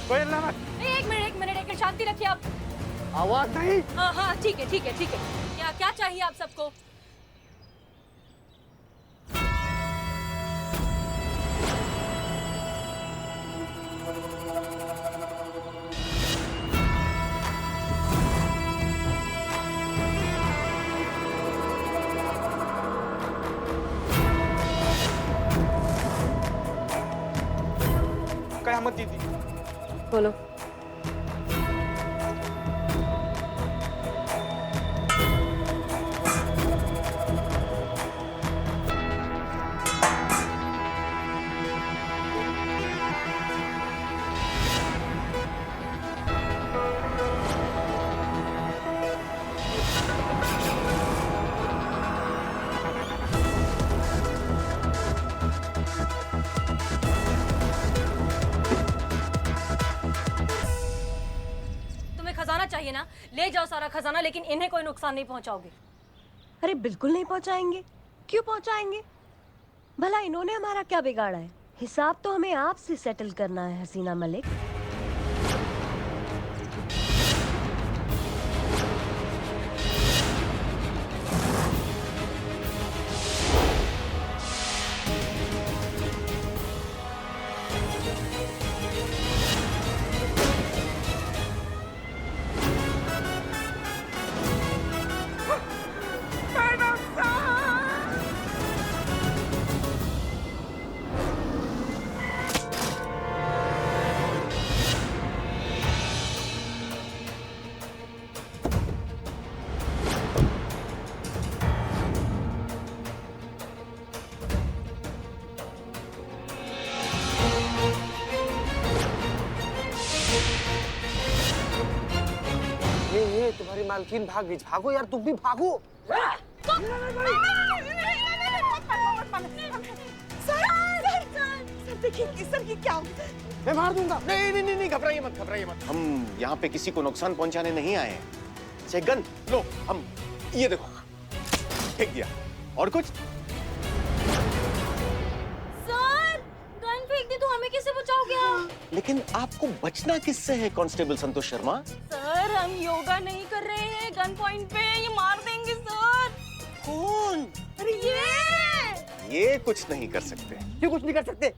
कोई हिलना मत। एक मिनट, शांति रखिए आप। आवाज नहीं। हाँ ठीक है। क्या चाहिए आप सबको? कयामत दीदी। बोलो। खजाना चाहिए ना, ले जाओ सारा खजाना, लेकिन इन्हें कोई नुकसान नहीं पहुंचाओगे। अरे बिल्कुल नहीं पहुंचाएंगे। क्यों पहुंचाएंगे? भला इन्होंने हमारा क्या बिगाड़ा है? हिसाब तो हमें आपसे सेटल करना है हसीना मलिक। तुम्हारी मालकिन भाग गई। भागो यार, तुम भी भागो। सर देखिए, सर ये क्या? मैं मार दूंगा। नहीं, घबराइए मत। हम यहाँ पे किसी को नुकसान पहुंचाने नहीं आए हैं। गन लो, हम ये देखो फेंक दिया। और कुछ? सर, गन फेंक दी तो हमें कैसे बचाओगे आप? लेकिन आपको बचना किससे है कांस्टेबल संतोष शर्मा? सर, हम योगा नहीं कर रहे हैं, गन पॉइंट पे ये मार देंगे सर। कौन? अरे ये कुछ नहीं कर सकते। क्यों कुछ नहीं कर सकते?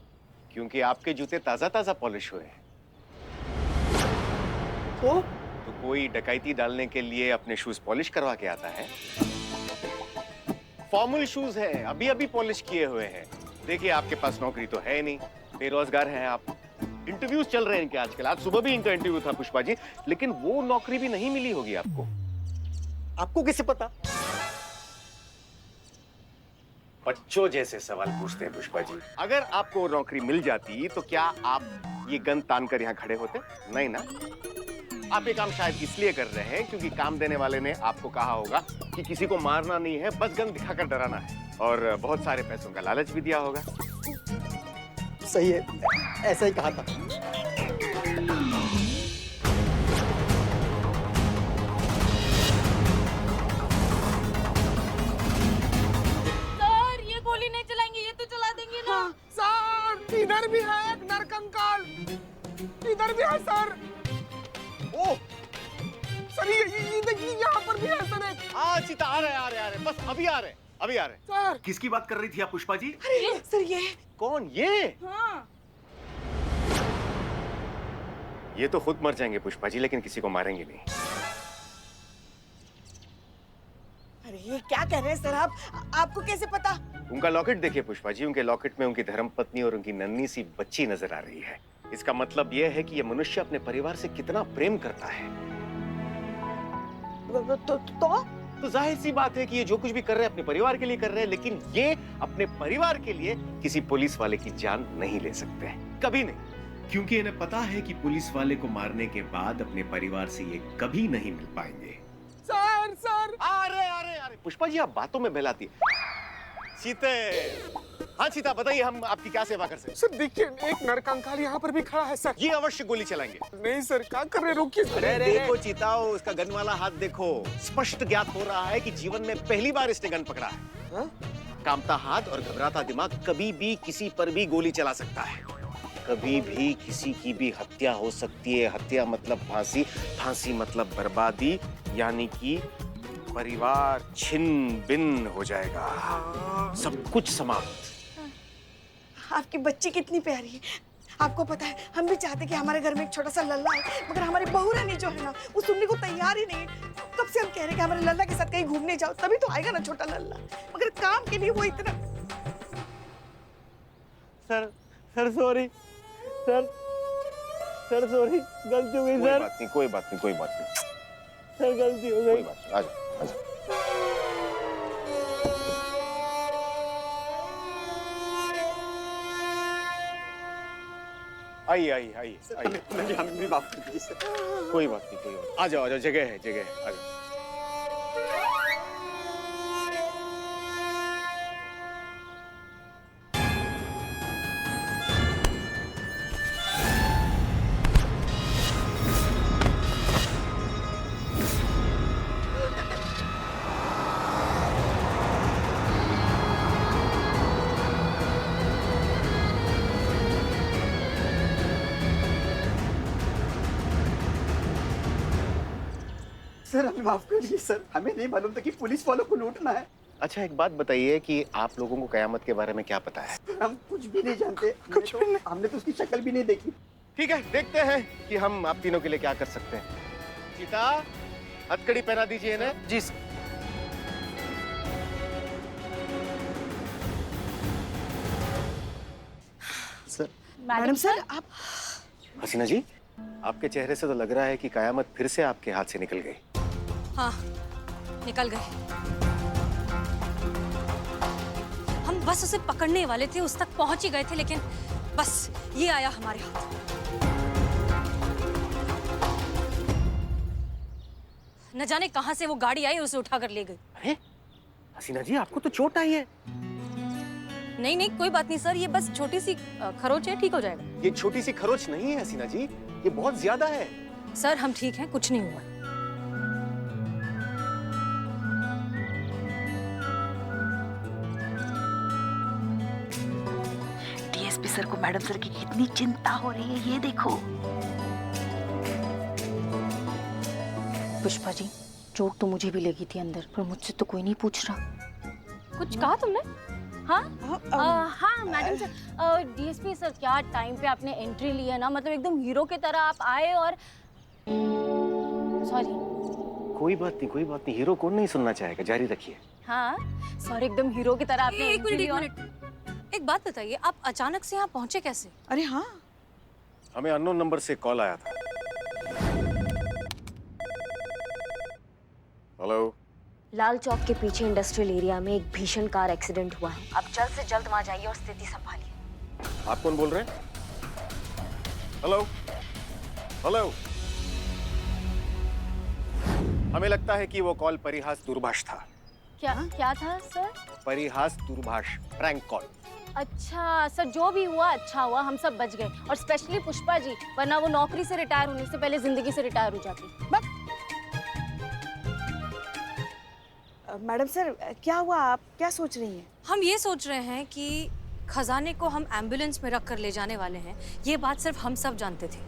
क्योंकि आपके जूते ताजा पॉलिश हुए हैं। तो कोई डकैती डालने के लिए अपने शूज पॉलिश करवा के आता है? फॉर्मल शूज है, अभी पॉलिश किए हुए हैं। देखिए, आपके पास नौकरी तो है नहीं, बेरोजगार हैं आप। इंटरव्यूज चल रहे हैं इनके आजकल। आज सुबह भी इनका इंटरव्यू था पुष्पा जी, लेकिन वो नौकरी भी नहीं मिली होगी आपको। आपको कैसे पता? बच्चों जैसे सवाल पूछते हैं पुष्पा जी। अगर आपको नौकरी मिल जाती तो क्या आप ये गन तान कर यहाँ खड़े होते? नहीं ना। आप ये काम शायद इसलिए कर रहे हैं क्योंकि काम देने वाले ने आपको कहा होगा कि किसी को मारना नहीं है, बस गन दिखाकर डराना है, और बहुत सारे पैसों का लालच भी दिया होगा। सही है, ऐसा ही कहा था। सर, ये गोली नहीं चलाएंगे, ये तो चला देंगे ना। सर, इधर भी है एक नरकंकाल। इधर भी है सर। ओ सर, ये देखिए, यहाँ पर भी है सर एक। चिता आ रहे, बस अभी आ रहे। सर, किसकी बात कर रही थी आप पुष्पा जी? अरे सर ये कौन? ये? हाँ। ये तो खुद मर जाएंगे पुष्पा जी, लेकिन किसी को मारेंगे नहीं। अरे ये क्या कह रहे हैं सर आप? आपको कैसे पता? उनका लॉकेट देखिए पुष्पा जी, उनके लॉकेट में उनकी धर्मपत्नी और उनकी नन्ही सी बच्ची नजर आ रही है। इसका मतलब यह है कि यह मनुष्य अपने परिवार से कितना प्रेम करता है। तो जाहिर सी बात है कि ये जो कुछ भी कर रहे हैं अपने परिवार के लिए कर रहे हैं, लेकिन ये अपने परिवार के लिए किसी पुलिस वाले की जान नहीं ले सकते, कभी नहीं। क्योंकि इन्हें पता है कि पुलिस वाले को मारने के बाद अपने परिवार से ये कभी नहीं मिल पाएंगे। सर। अरे पुष्पा जी, आप बातों में बहलाती है। सीते, हाँ सीता, बताइए हम आपकी क्या सेवा कर सकते हैं? सर देखिए, एक नरकंकाल यहाँ पर भी खड़ा है सर। ये अवश्य गोली चलाएंगे। नहीं सर, क्या कर रहे? रोकिए। अरे देखो चिताओ, उसका गन वाला हाथ देखो। स्पष्ट ज्ञात हो रहा है कि जीवन में पहली बार इसने गन पकड़ा है। हाँ? कांपता हाथ और घबराता दिमाग कभी भी किसी पर भी गोली चला सकता है। कभी भी किसी की भी हत्या हो सकती है। हत्या मतलब फांसी, फांसी मतलब बर्बादी, यानी कि परिवार छिन्न भिन्न हो जाएगा, सब कुछ समाप्त। आपकी बच्ची कितनी प्यारी है। आपको पता है, हम भी चाहते कि हमारे घर में एक छोटा सा लल्ला है, मगर हमारी बहू रानी जो है ना, वो सुनने को तैयार ही नहीं है। कब से हम कह रहे हैं कि हमारे लल्ला के साथ कहीं घूमने जाओ, तभी तो आएगा ना छोटा लल्ला। मगर काम के लिए वो इतना। सर सॉरी, सर सॉरी, गलती हो गई सर। कोई बात नहीं, सर गलती हो गई। कोई बात नहीं, आजा। आइए। हमें भी माफ कर दीजिए सर। कोई बात नहीं। आ जाओ, जगह है, आ जाओ। सर हमें माफ कर दीजिए सर, हमें नहीं मालूम था कि पुलिस वालों को लूटना है। अच्छा, एक बात बताइए कि आप लोगों को कयामत के बारे में क्या पता है? हम कुछ भी नहीं जानते। हमने तो उसकी शक्ल भी नहीं देखी। ठीक है, देखते हैं कि हम आप तीनों के लिए क्या कर सकते हैं। सीता, हथकड़ी पहना दीजिए ना। जी सर। सर। मैडम सर, आप हसीना जी, आपके चेहरे से तो लग रहा है कि कयामत फिर से आपके हाथ से निकल गई। हाँ, निकल गए। हम बस उसे पकड़ने वाले थे, उस तक पहुंच ही गए थे, लेकिन बस ये आया हमारे हाथ। न जाने कहां से वो गाड़ी आई, उसे उठाकर ले गई। अरे हसीना जी, आपको तो चोट आई है। नहीं, कोई बात नहीं सर, ये बस छोटी सी खरोच है, ठीक हो जाएगा। ये छोटी सी खरोच नहीं है हसीना जी, ये बहुत ज्यादा है। सर हम ठीक हैं, कुछ नहीं हुआ। डीएसपी सर को मैडम सर की कितनी चिंता हो रही है, ये देखो। पुष्पा जी, चोट तो मुझे भी लगी थी अंदर, पर मुझसे तो कोई नहीं पूछ रहा। कुछ कहा तुमने? हाँ मैडम सर, डीएसपी सर, क्या टाइम पे आपने एंट्री ली है ना, मतलब एकदम हीरो की तरह आप आए। और सॉरी। कोई बात नहीं, हीरो कौन नहीं सुनना चाहेगा, जारी रखिए। हाँ सॉरी, एकदम हीरो की तरह आपने एंट्री ली। एक बात बताइए, आप अचानक से यहाँ पहुँचे कैसे? अरे हाँ, हमें अननोन नंबर से कॉल आया था। हेलो। लाल चौक के पीछे इंडस्ट्रियल एरिया में एक भीषण कार एक्सीडेंट हुआ है। आप जल्द से जल्द वहां जाइए और स्थिति संभालिए। आप कौन बोल रहे हैं? हेलो। हमें लगता है कि वो कॉल परिहास दूरभाष था। क्या था सर? परिहास दूरभाष, प्रैंक कॉल। अच्छा सर, जो भी हुआ अच्छा हुआ, हम सब बच गए, और स्पेशली पुष्पा जी, वरना वो नौकरी से रिटायर होने से पहले जिंदगी से रिटायर हो जाती। मैडम सर, क्या हुआ? आप क्या सोच रही हैं? हम ये सोच रहे हैं कि खजाने को हम एम्बुलेंस में रख कर ले जाने वाले हैं। ये बात सिर्फ हम सब जानते थे,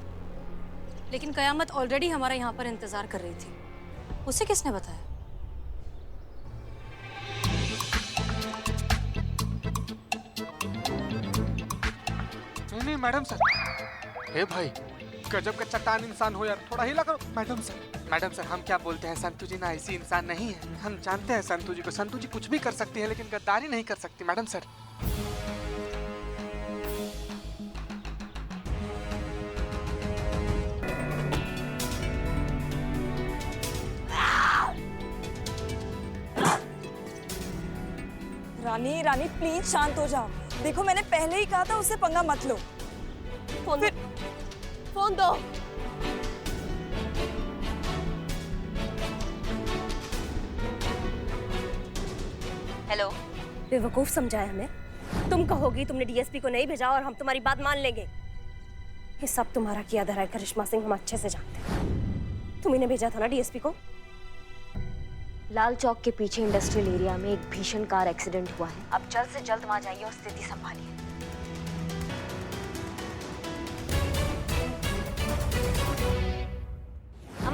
लेकिन कयामत ऑलरेडी हमारा यहाँ पर इंतजार कर रही थी। उसे किसने बताया? नहीं मैडम सर। हे भाई, गजब का चट्टान इंसान हो यार, थोड़ा हिला करो। मैडम सर, हम क्या बोलते हैं, संतू जी ना ऐसी इंसान नहीं है। हम जानते हैं संतू जी को, संतू जी कुछ भी कर सकती है, लेकिन गद्दारी नहीं कर सकती मैडम सर। रानी प्लीज शांत हो जाओ। देखो मैंने पहले ही कहा था उससे पंगा मत लो। फोन दो। हेलो। बेवकूफ समझाया हमें। तुम कहोगी तुमने डीएसपी को नहीं भेजा और हम तुम्हारी बात मान लेंगे। ये सब तुम्हारा किया धरा है करिश्मा सिंह, हम अच्छे से जानते हैं। तुम इन्हें भेजा था ना डीएसपी को? लाल चौक के पीछे इंडस्ट्रियल एरिया में एक भीषण कार एक्सीडेंट हुआ है। आप जल्द से जल्द वहां जाइए और स्थिति संभालिए।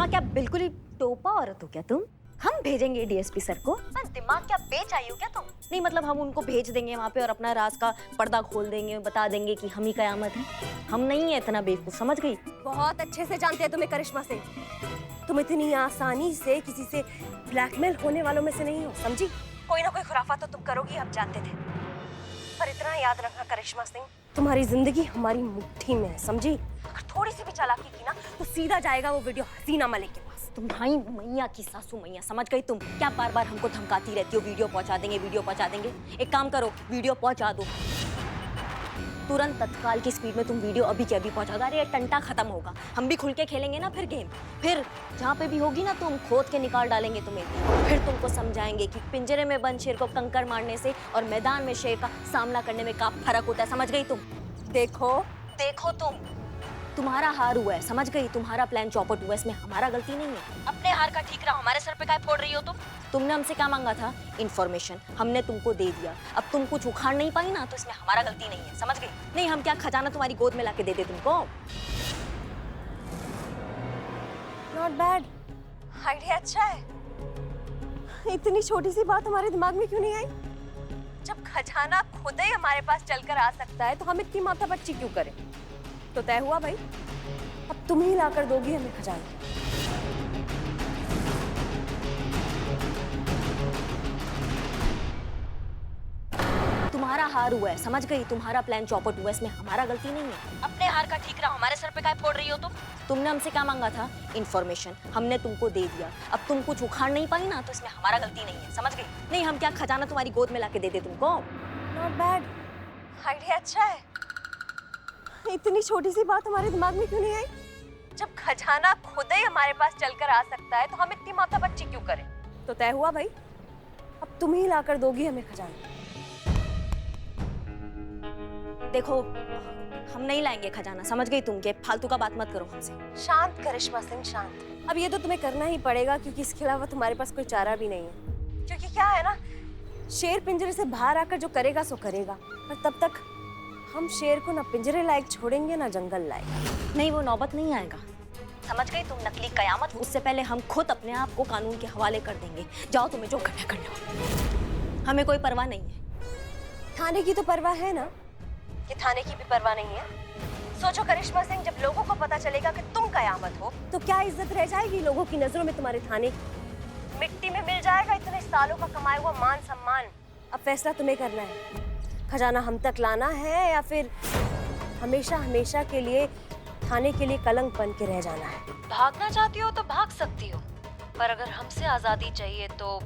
हाँ, क्या बिल्कुल ही टोपा औरत हो क्या तुम? हम भेजेंगे डीएसपी सर को? बस दिमाग क्या बेच आई हो क्या तुम? नहीं मतलब हम उनको भेज देंगे वहाँ पे और अपना राज का पर्दा खोल देंगे, बता देंगे कि हम ही कयामत है। हम नहीं है इतना बेवकूफ, समझ गई? बहुत अच्छे से जानते हैं तुम्हें करिश्मा सिंह। तुम इतनी आसानी से किसी से ब्लैकमेल होने वालों में से नहीं हो, समझी? कोई ना कोई खुराफा तो तुम करोगी, हम जानते थे। पर इतना याद रखना करिश्मा सिंह, तुम्हारी जिंदगी हमारी मुट्ठी में है, समझी? अगर थोड़ी सी भी चालाकी की ना तो सीधा जाएगा वो वीडियो हसीना मलिक के पास। तुम्हारी मैया की सासू मैया, समझ गई तुम? क्या बार बार हमको धमकाती रहती हो, वीडियो पहुंचा देंगे, वीडियो पहुंचा देंगे? एक काम करो, वीडियो पहुंचा दो तुरंत, तत्काल की स्पीड में तुम वीडियो अभी के अभी पहुंचा दो। अरे ये टंटा खत्म होगा, हम भी खुल के खेलेंगे ना फिर गेम। फिर जहाँ पे भी होगी ना तो हम खोद के निकाल डालेंगे तुम्हें। फिर तुमको समझाएंगे कि पिंजरे में बंद शेर को कंकर मारने से और मैदान में शेर का सामना करने में क्या फर्क होता है, समझ गई तुम? देखो तुम्हारा हार हुआ है, समझ गई? तुम्हारा प्लान चौपट हुआ है, इसमें हमारा गलती नहीं है। अपने हार का ठीक रहा, हमारे सर पे काय फोड़ रही हो तुम? तुमने हमसे क्या मांगा था? इन्फॉर्मेशन, हमने तुमको दे दिया। अब तुम कुछ उखाड़ नहीं पाई ना तो इसमें हमारा गलती नहीं है, समझ गई? नहीं हम क्या खजाना तुम्हारी गोद में लाके दे दे तुमको? नॉट बैड, आइडिया अच्छा है। इतनी छोटी सी बात हमारे दिमाग में क्यों नहीं आई? जब खजाना खुद ही हमारे पास चलकर आ सकता है तो हम इतनी माथापच्ची क्यों करें? तो तय हुआ भाई, अब तुम ही लाकर दोगी हमें खजाना। तुम्हारा हार हुआ है, समझ गई? तुम्हारा प्लान चौपट हुआ है, इसमें हमारा गलती नहीं है। अपने हार का ठीक रहा, हमारे सर पे काय फोड़ रही हो तुम? तुमने हमसे क्या मांगा था? इन्फॉर्मेशन, हमने तुमको दे दिया। अब तुम कुछ उखाड़ नहीं पाई ना तो इसमें हमारा गलती नहीं है, समझ गई? नहीं हम क्या खजाना तुम्हारी गोद में लाके दे दे तुमको? नॉट बैड, आइडिया अच्छा है। इतनी छोटी सी बात हमारे दिमाग में क्यों नहीं आई? जब खजाना खुद ही हमारे पास चलकर आ सकता है तो हम इतनी माथापच्ची क्यों करें? तो तय हुआ भाई, अब तुम ही लाकर दोगी हमें खजाना। देखो हम नहीं लाएंगे खजाना, समझ गई तुम? के फालतू का बात मत करो हमसे। शांत करिश्मा सिंह, शांत। अब ये तो तुम्हें करना ही पड़ेगा क्योंकि इसके अलावा तुम्हारे पास कोई चारा भी नहीं है। क्योंकि क्या है ना, शेर पिंजरे से बाहर आकर जो करेगा सो करेगा, पर तब तक हम शेर को ना पिंजरे लायक छोड़ेंगे ना जंगल लायक। नहीं वो नौबत नहीं आएगा, समझ गई तुम? नकली कयामत, उससे पहले हम खुद अपने आप को कानून के हवाले कर देंगे। जाओ तुम्हें जो करना करना, हमें कोई परवाह नहीं है। थाने की तो परवाह है ना, कि थाने की भी परवाह नहीं है? सोचो करिश्मा सिंह, जब लोगों को पता चलेगा कि तुम कयामत हो तो क्या इज्जत रह जाएगी लोगों की नजरों में तुम्हारे थाने की? मिट्टी में मिल जाएगा इतने सालों का कमाया हुआ मान सम्मान। अब फैसला तुम्हें करना है, खजाना हम तक लाना है या फिर हमेशा हमेशा के लिए थाने के लिए कलंक बन के रह जाना है। भागना चाहती हो तो भाग सकती हो, पर अगर हमसे आजादी चाहिए तो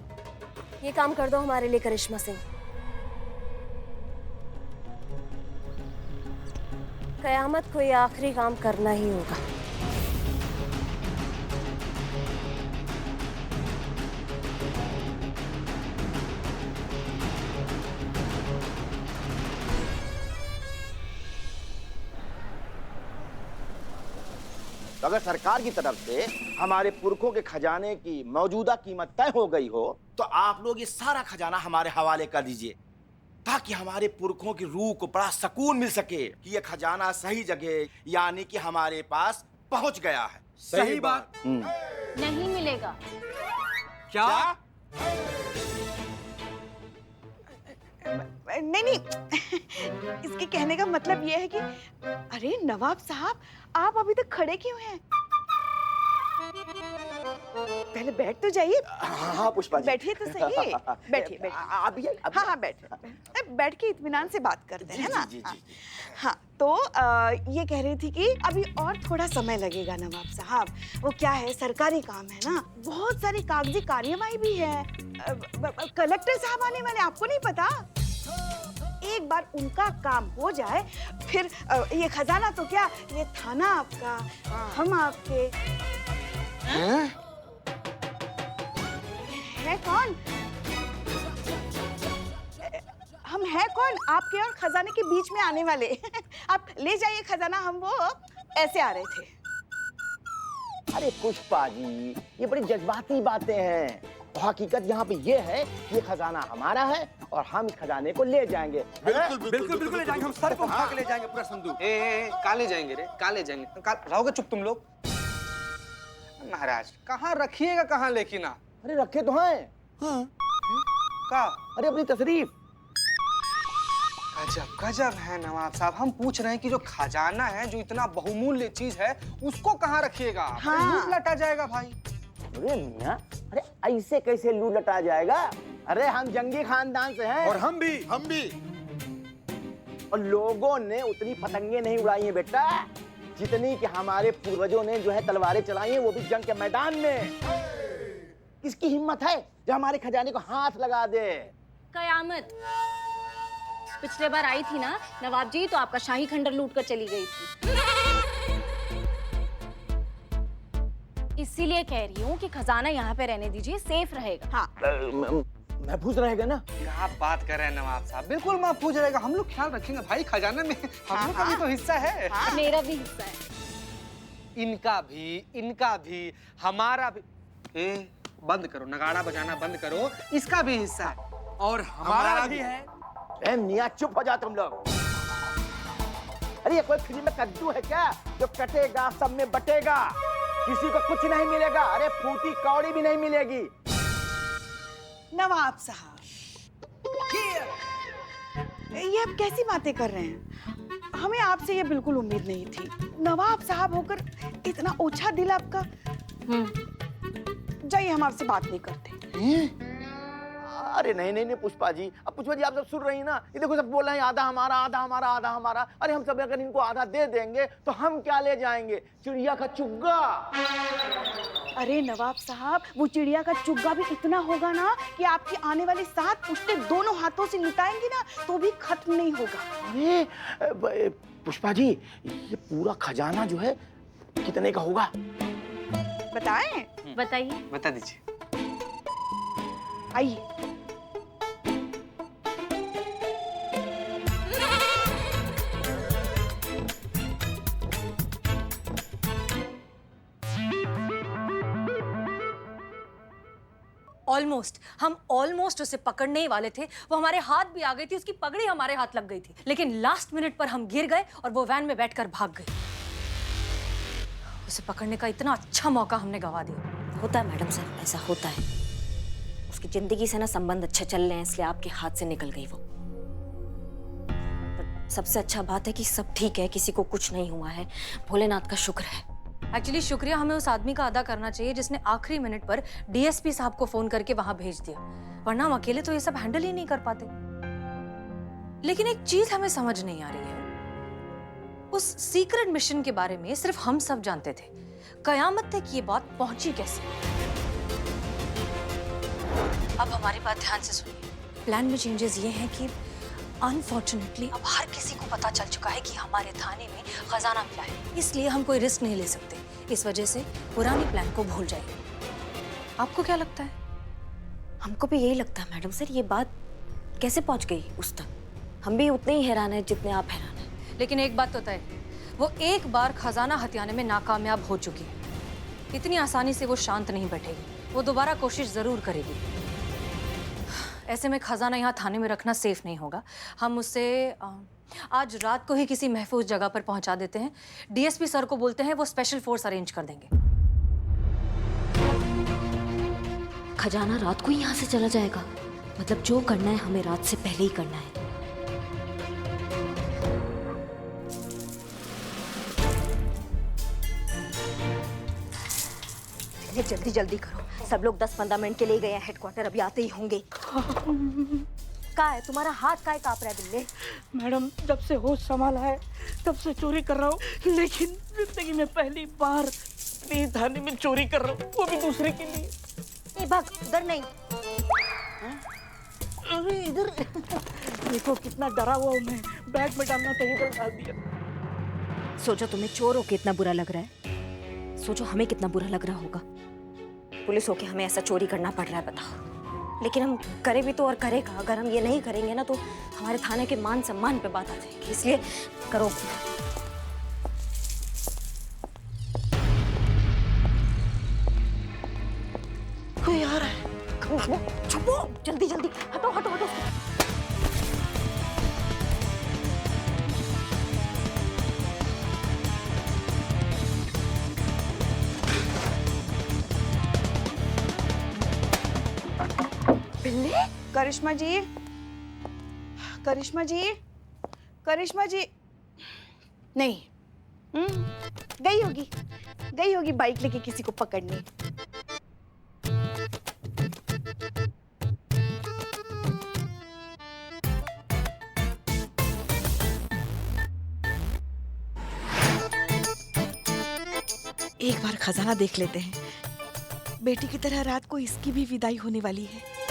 ये काम कर दो हमारे लिए करिश्मा सिंह। कयामत को ये आखिरी काम करना ही होगा। तो अगर सरकार की तरफ से हमारे पुरखों के खजाने की मौजूदा कीमत तय हो गई हो तो आप लोग ये सारा खजाना हमारे हवाले कर दीजिए, ताकि हमारे पुरखों की रूह को बड़ा सुकून मिल सके कि ये खजाना सही जगह यानी कि हमारे पास पहुंच गया है। सही बात। नहीं मिलेगा। क्या? नहीं इसके कहने का मतलब ये है कि अरे नवाब साहब, आप अभी तक खड़े क्यों हैं? पहले बैठ तो जाइए। हाँ पुष्पा जी, बैठिए तो सही। बैठिए बैठिए। अभी हाँ बैठिए, बैठ के इत्मीनान से बात करते हैं ना। जी। हाँ तो ये कह रही थी कि अभी और थोड़ा समय लगेगा नवाब साहब। वो क्या है, सरकारी काम है ना, बहुत सारी कागजी कार्यवाही भी है। कलेक्टर साहब आने वाले, आपको नहीं पता? एक बार उनका काम हो जाए फिर ये खजाना तो क्या, ये थाना आपका, हम आपके। है कौन? हम है कौन आपके और खजाने के बीच में आने वाले? आप ले जाइए खजाना, हम वो ऐसे आ रहे थे। अरे पुष्पा जी, ये बड़ी जज्बाती बातें हैं। हकीकत यहाँ पे ये है कि ये खजाना हमारा है और हम इस खजाने को ले जाएंगे। बिल्कुल ले जाएंगे, हम सर को उठा के ले जाएंगे पूरा संदूक। कहाँ ले जाएंगे रे? कहाँ ले जाएंगे? रहोगे चुप तुम लोग? महाराज कहाँ रखिएगा कहाँ, लेकिन आप अरे रखे तो हैं। हाँ का अरे अपनी तशरीफ। गजब गजब है नवाब साहब। हम पूछ रहे हैं कि जो खजाना है, जो इतना बहुमूल्य चीज है, उसको कहाँ रखिएगा आप? हाँ। लूट लटा जाएगा भाई। अरे मियां, अरे ऐसे कैसे लूट लटा जाएगा? अरे हम जंगी खानदान से हैं। और हम भी और लोगों ने उतनी पतंगे नहीं उड़ाई हैं बेटा, जितनी कि हमारे पूर्वजों ने जो है तलवारें चलाई हैं, वो भी जंग के मैदान में। किसकी हिम्मत है जो हमारे खजाने को हाथ लगा दे? कयामत। पिछले बार आई थी ना नवाब जी, तो आपका शाही खंडर लूट कर चली गई थी। इसीलिए कह रही हूँ कि खजाना यहाँ पे रहने दीजिए, सेफ रहेगा। हाँ महफूज रहेगा ना? क्या बात कर रहे हैं नवाब साहब, बिल्कुल महफूज रहेगा। हम लोग ख्याल रखेंगे भाई, खजाने में हम लोग का भी तो हिस्सा है। मेरा भी हिस्सा है। इनका भी हमारा भी। बंद करो, नगाड़ा बजाना बंद करो। इसका भी हिस्सा है और हमारा भी है। ए मियां चुप हो जा तुम लोग। अरे ये कोई फ्री में कद्दू है क्या जो कटेगा सब में बटेगा? किसी को कुछ नहीं मिलेगा। अरे फूटी कौड़ी भी नहीं मिलेगी। नवाब साहब, ये आप कैसी बातें कर रहे हैं? हमें आपसे ये बिल्कुल उम्मीद नहीं थी। नवाब साहब होकर इतना ओछा दिल आपका। जाइए, हम आपसे बात नहीं करते। अरे नहीं पुष्पा जी, अब पुष्पा जी आप सब सुन रही हैं ना? ये देखो सब बोल रहे हैं आधा हमारा, आधा हमारा, आधा हमारा। अरे हम सब अगर इनको आधा दे देंगे तो हम क्या ले जाएंगे? चिड़िया का चुग्गा। अरे नवाब साहब, वो चिड़िया का चुग्गा भी इतना होगा ना कि आपकी आने वाली 7 पुश्तें दोनों हाथों से लुटाएंगे ना तो भी खत्म नहीं होगा। अरे पुष्पा जी, ये पूरा खजाना जो है कितने का होगा? बताएं? बताइए। बता दीजिए। आइए। हम ऑलमोस्ट उसे पकड़ने ही वाले थे। वो हमारे हाथ भी आ गई थी, उसकी पगड़ी हमारे हाथ लग गई थी, लेकिन लास्ट मिनट पर हम गिर गए और वो वैन में बैठकर भाग गई। उसे पकड़ने का इतना अच्छा मौका हमने गवा दिया। होता है मैडम सर, ऐसा होता है। उसकी जिंदगी से ना संबंध अच्छे चल रहे हैं, इसलिए आपके हाथ से निकल गई वो। पर सबसे अच्छा बात है कि सब ठीक है, किसी को कुछ नहीं हुआ है। भोलेनाथ का शुक्र है। एक्चुअली शुक्रिया हमें उस आदमी का अदा करना चाहिए जिसने आखिरी मिनट पर डीएसपी साहब को फोन करके वहां भेज दिया, वरना हम अकेले तो ये सब हैंडल ही नहीं कर पाते। लेकिन एक चीज हमें समझ नहीं आ रही है, उस सीक्रेट मिशन के बारे में सिर्फ हम सब जानते थे। कयामत तक ये बात पहुंची कैसे? अब हमारी बात ध्यान से सुनिए। प्लान में चेंजेस ये हैं कि अनफॉर्चुनेटली अब हर किसी को पता चल चुका है कि हमारे थाने में खजाना मिला है, इसलिए हम कोई रिस्क नहीं ले सकते। इस वजह से पुरानी प्लान को भूल जाइए। आपको क्या लगता है? हमको भी यही लगता है मैडम सर। ये बात कैसे पहुंच गई उस तक? हम भी उतने ही हैरान हैं जितने आप हैरान हैं। लेकिन एक बात तो तय है, वो एक बार खजाना हथियाने में नाकामयाब हो चुकी है। इतनी आसानी से वो शांत नहीं बैठेगी, वो दोबारा कोशिश जरूर करेगी। ऐसे में खजाना यहाँ थाने में रखना सेफ नहीं होगा। हम उसे आज रात को ही किसी महफूज जगह पर पहुंचा देते हैं। डीएसपी सर को बोलते हैं, वो स्पेशल फोर्स अरेंज कर देंगे। खजाना रात को ही यहाँ से चला जाएगा? मतलब जो करना है हमें रात से पहले ही करना है। ये जल्दी जल्दी करो, सब लोग 10-15 मिनट के लिए गए हैं हेडक्वार्टर, अभी आते ही होंगे। क्या है तुम्हारा हाथ काहे कांप रहा है बिल्ले? मैडम, जब से होश संभाला है तब से चोरी कर रहा हूँ, लेकिन जिंदगी में पहली बार अपनी थाने में चोरी कर रहा हूँ, वो भी दूसरे के लिए। ए भाग, उधर नहीं। अरे इधर देखो कितना डरा हुआ हूँ मैं। बैग में डालना चाहिए तो डाल दिया। सोचो तुम्हें चोर होके इतना बुरा लग रहा है, सोचो हमें कितना बुरा लग रहा होगा। पुलिस होके हमें ऐसा चोरी करना पड़ रहा है, बताओ। लेकिन हम करें भी तो और करें कहाँ? अगर हम ये नहीं करेंगे ना तो हमारे थाने के मान सम्मान पे बात आ जाएगी, इसलिए करो। कोई आ रहा है। छुपो, जल्दी जल्दी, हटो हटो हटो। करिश्मा जी, करिश्मा जी, करिश्मा जी, नहीं, गई होगी बाइक लेके किसी को पकड़ने। एक बार खजाना देख लेते हैं। बेटी की तरह रात को इसकी भी विदाई होने वाली है।